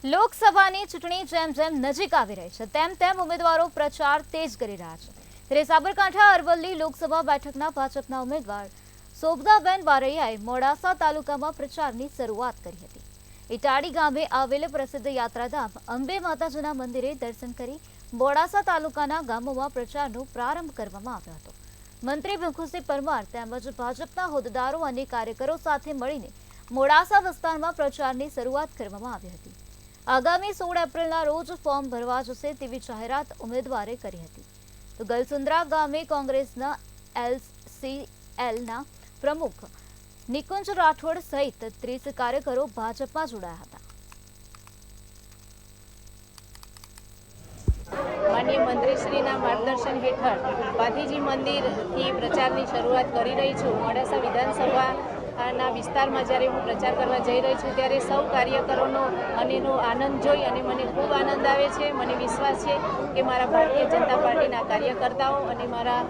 લોકસભાની ચૂંટણી જેમ જેમ નજીક આવી રહી છે તેમ તેમ ઉમેદવારો પ્રચાર તેજ કરી રહ્યા છે ત્યારે સાબરકાંઠા અરવલ્લી લોકસભા બેઠકના ભાજપના ઉમેદવાર શોભનાબેન બારૈયાએ મોડાસા તાલુકામાં પ્રચારની શરૂઆત કરી હતી। ઇટાડી ગામે આવેલ પ્રસિદ્ધ યાત્રાધામ અંબે માતાજીના મંદિરે દર્શન કરી મોડાસા તાલુકાના ગામોમાં પ્રચારનો પ્રારંભ કરવામાં આવ્યો હતો। મંત્રી ભીખુસિંહ પરમાર તેમજ ભાજપના હોદ્દેદારો અને કાર્યકરો સાથે મળીને મોડાસા વિસ્તારમાં પ્રચારની શરૂઆત કરવામાં આવી હતી। આગામી 16 એપ્રિલના રોજ ફોર્મ ભરવા જશે તેવી જાહેરાત ઉમેદવારે કરી હતી। તો ગલસુંદરા ગામે કોંગ્રેસના LCLના પ્રમુખ નિકુંજ રાઠોડ સહિત 30 કાર્યકરો ભાજપમાં જોડાયા હતા। માનનીય મંત્રીશ્રીના માર્ગદર્શન હેઠળ પાથીજી મંદિરથી પ્રચારની શરૂઆત કરી રહી છું। મોડાસા વિધાનસભાના વિસ્તારમાં જ્યારે હું પ્રચાર કરવા જઈ રહી છું ત્યારે સૌ કાર્યકરોનો અને એનો આનંદ જોઈ અને મને ખૂબ આનંદ આવે છે। મને વિશ્વાસ છે કે મારા ભારતીય જનતા પાર્ટીના કાર્યકર્તાઓ અને મારા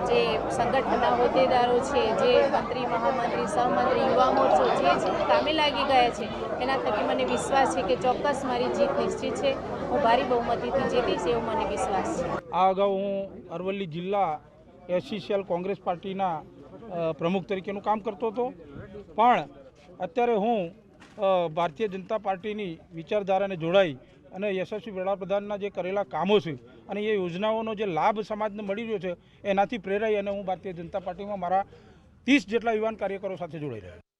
જે સંગઠનના હોદ્દેદારો છે, જે મંત્રી, મહામંત્રી, સહમંત્રી, યુવા મોરચો જે કામે લાગી ગયા છે, એના થકી મને વિશ્વાસ છે કે ચોક્કસ મારી જીત નિશ્ચિત છે। હું ભારી બહુમતીથી જીતીશ એવો મને વિશ્વાસ છે। આ અગાઉ હું અરવલ્લી જિલ્લા એસસીસીએલ કોંગ્રેસ પાર્ટીના પ્રમુખ તરીકેનું કામ કરતો હતો, પણ અત્યારે હું ભારતીય જનતા પાર્ટીની વિચારધારાને જોડાઈ અને યશસ્વી વડાપ્રધાનના જે કરેલા કામો છે અને એ યોજનાઓનો જે લાભ સમાજને મળી રહ્યો છે એનાથી પ્રેરાઈ અને હું ભારતીય જનતા પાર્ટીમાં મારા 30 જેટલા યુવાન કાર્યકરો સાથે જોડાઈ રહ્યા છું।